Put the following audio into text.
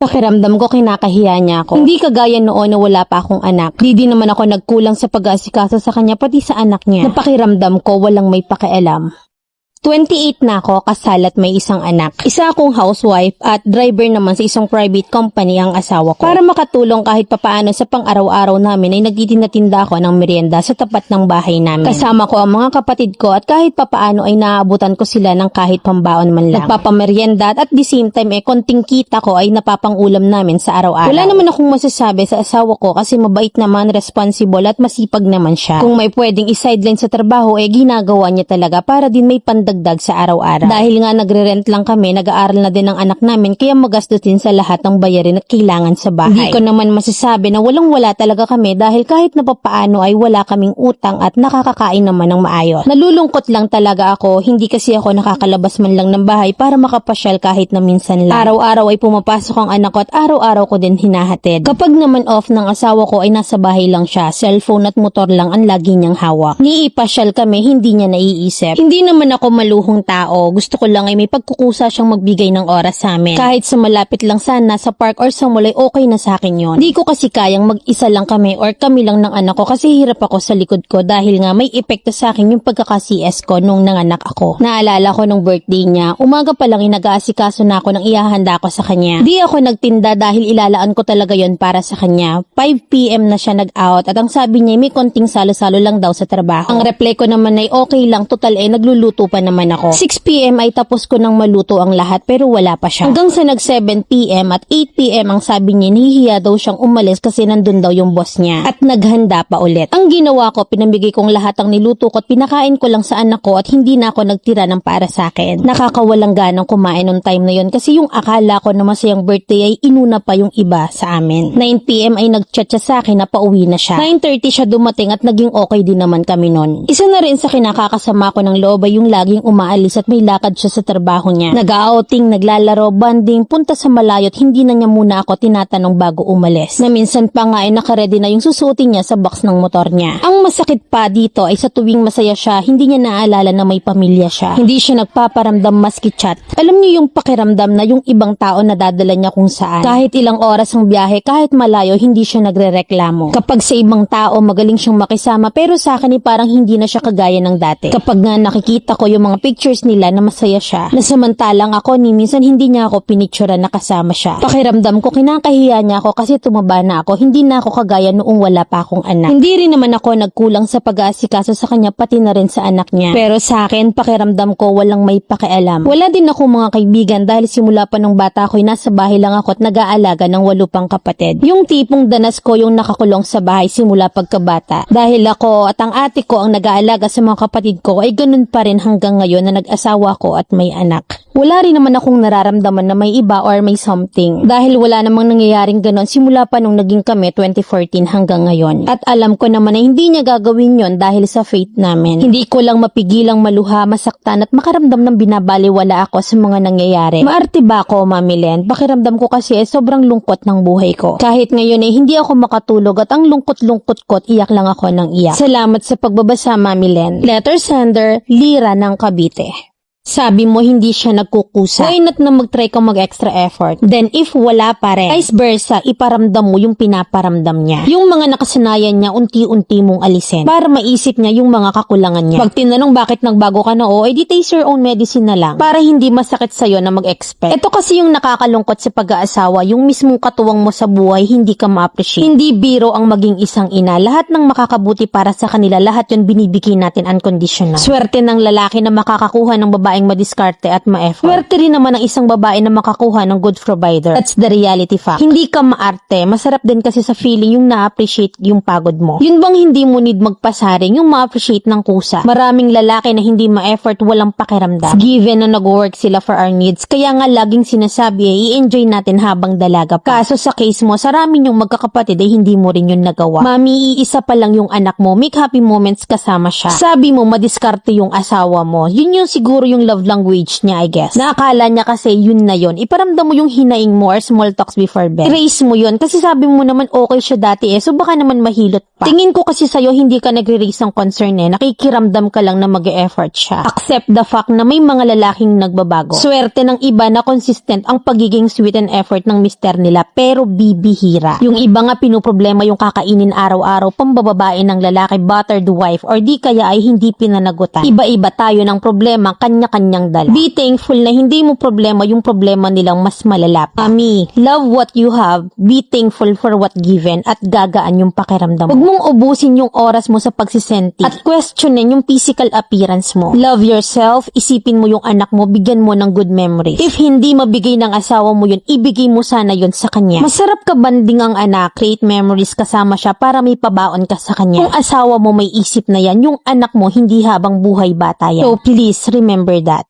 Pakiramdam ko kinakahiya niya ako. Hindi kagaya noon na wala pa akong anak. Di din naman ako nagkulang sa pag-aasikaso sa kanya pati sa anak niya. Napakiramdam ko walang may pakialam. 28 na ako, kasal at may isang anak. Isa akong housewife at driver naman sa isang private company ang asawa ko. Para makatulong kahit papaano sa pang-araw-araw namin ay nagtitinda-tinda ako ng merienda sa tapat ng bahay namin. Kasama ko ang mga kapatid ko at kahit papaano ay naaabutan ko sila ng kahit pambaon man lang. Nagpapamerienda at the same time konting kita ko ay napapangulam namin sa araw-araw. Wala naman akong masasabi sa asawa ko kasi mabait naman, responsible at masipag naman siya. Kung may pwedeng isideline sa trabaho ginagawa niya talaga para din may pandagdag sa araw-araw. Dahil nga nagre-rent lang kami, nag-aaral na din ang anak namin kaya magastos din sa lahat ng bayarin at kailangan sa bahay. Hindi ko naman masasabi na walang-wala talaga kami dahil kahit na papaano ay wala kaming utang at nakakakain naman ng maayos. Nalulungkot lang talaga ako, hindi kasi ako nakakalabas man lang ng bahay para makapasyal kahit na minsan lang. Araw-araw ay pumapasok ang anak ko at araw-araw ko din hinahatid. Kapag naman off ng asawa ko ay nasa bahay lang siya, cellphone at motor lang ang lagi niyang hawak. Niipasyal kami, hindi niya naiisip. Hindi naman ako maluhong tao, gusto ko lang ay may pagkukusa siyang magbigay ng oras sa amin. Kahit sa malapit lang sana, sa park or sa mall ay okay na sa akin yon. Hindi ko kasi kayang mag-isa lang kami or kami lang ng anak ko kasi hirap ako sa likod ko dahil nga may epekto sa akin yung pagkaka-CS ko nung nanganak ako. Naalala ko nung birthday niya, umaga pa lang nag-aasikaso na ako ng ihahanda ko sa kanya. Di ako nagtinda dahil ilalaan ko talaga yon para sa kanya. 5 PM na siya nag-out at ang sabi niya may konting salo-salo lang daw sa trabaho. Ang reply ko naman ay okay lang, total nagluluto pa naman ako. 6 PM ay tapos ko nang maluto ang lahat pero wala pa siya. Hanggang sa nag 7 PM at 8 PM ang sabi niya nahihiya daw siyang umalis kasi nandun daw yung boss niya at naghanda pa ulit. Ang ginawa ko, pinamigay kong lahat ang niluto ko at pinakain ko lang sa anak ko at hindi na ako nagtira ng para sa akin. Nakakawalang ganang kumain nung time na yon kasi yung akala ko na masayang birthday ay inuna pa yung iba sa amin. 9 PM ay nagchat siya sa akin na pauwi na siya. 9:30 siya dumating at naging okay din naman kami nun. Isa na rin sa kinakakasama ko ng loob ay yung laging umaalis at may lakad siya sa trabaho niya. Nag-outing, naglalaro, banding, punta sa malayo at hindi na niya muna ako tinatanong bago umalis. Na minsan pa nga ay nakaredy na yung susuotin niya sa box ng motor niya. Ang masakit pa dito ay sa tuwing masaya siya, hindi niya naaalala na may pamilya siya. Hindi siya nagpaparamdam maski chat. Alam niyo yung pakiramdam na yung ibang tao na dadala niya kung saan. Kahit ilang oras ang biyahe, kahit malayo, hindi siya nagrereklamo. Kapag sa ibang tao, magaling siyang makisama pero sa akin parang hindi na siya kagaya ng dati. Kapag nga nakikita ko yung mga pictures nila na masaya siya, na samantalang ako ni minsan hindi niya ako pinicturean na kasama siya. Pakiramdam ko kinakahiya niya ako kasi tumaba na ako, hindi na ako kagaya noong wala pa akong anak. Hindi rin naman ako nagkulang sa pag-aasikaso sa kanya pati na rin sa anak niya. Pero sa akin, pakiramdam ko walang may pakialam. Wala din ako mga kaibigan dahil simula pa nung bata ko ay nasa bahay lang ako at nag-aalaga ng 8 pang kapatid. Yung tipong danas ko yung nakakulong sa bahay simula pagkabata. Dahil ako at ang ate ko ang nag-aalaga sa mga kapatid ko ay ganun pa rin hanggang ngayon na nag-asawa ko at may anak. Wala rin naman akong nararamdaman na may iba or may something. Dahil wala namang nangyayaring ganon simula pa nung naging kami 2014 hanggang ngayon. At alam ko naman na hindi niya gagawin yon dahil sa faith namin. Hindi ko lang mapigilang maluha, masaktan at makaramdam ng binabaliwala ako sa mga nangyayari. Maarte ba ako, Mami Len? Pakiramdam ko kasi sobrang lungkot ng buhay ko. Kahit ngayon hindi ako makatulog at ang lungkot-lungkot ko at iyak lang ako ng iyak. Salamat sa pagbabasa, Mami Len. Letter sender, Lira ng Cavite. Sabi mo hindi siya nagkukusa. Why not na mag-try kang mag-extra effort? Then if wala pa rin, vice versa, iparamdam mo yung pinaparamdam niya. Yung mga nakasanayan niya, unti-unti mong alisin. Para maisip niya yung mga kakulangan niya. Pag tinanong bakit nagbago ka na di taste your own medicine na lang. Para hindi masakit sa'yo na mag-expect. Ito kasi yung nakakalungkot sa pag-aasawa, yung mismong katuwang mo sa buhay, hindi ka ma-appreciate. Hindi biro ang maging isang ina. Lahat ng makakabuti para sa kanila, lahat yun binibigay natin unconditional. Swerte ng lalaki na makakakuha ng babaeng madiskarte at ma-effort. Swerte rin naman ang isang babae na makakuha ng good provider. That's the reality fact. Hindi ka maarte. Masarap din kasi sa feeling yung na-appreciate yung pagod mo. Yun bang hindi mo need magpasaring, yung ma-appreciate ng kusa. Maraming lalaki na hindi ma-effort, walang pakiramdam. Given na nag-work sila for our needs, kaya nga laging sinasabi i-enjoy natin habang dalaga pa. Kaso sa case mo, sa ramin yung magkakapatid ay hindi mo rin yun nagawa. Mami, iisa pa lang yung anak mo, make happy moments kasama siya. Sabi mo, madiskarte yung asawa mo. Yun yung siguro yung yung love language niya, I guess. Naakala niya kasi yun na yun. Iparamdam mo yung hinaing mo or small talks before bed. Erase mo yun kasi sabi mo naman okay siya dati so baka naman mahilot pa. Tingin ko kasi sa'yo hindi ka nagre-raise ng concern nakikiramdam ka lang na mag-e-effort siya. Accept the fact na may mga lalaking nagbabago. Swerte ng iba na consistent ang pagiging sweet and effort ng mister nila pero bibihira. Yung iba nga pinoproblema yung kakainin araw-araw pambababae ng lalaki, buttered wife or di kaya ay hindi pinanagutan. Iba-iba tayo ng problema, kanya-kanyang dala. Be thankful na hindi mo problema yung problema nilang mas malala. Mami, love what you have, be thankful for what given at gagaan yung pakiramdam mo. Huwag mong ubusin yung oras mo sa pagsisenti at questionin yung physical appearance mo. Love yourself, isipin mo yung anak mo, bigyan mo ng good memories. If hindi mabigay ng asawa mo yun, ibigay mo sana yun sa kanya. Masarap ka banding ang anak, create memories kasama siya para may pabaon ka sa kanya. Kung asawa mo may isip na yan, yung anak mo hindi habang buhay bata yan. So please remember that.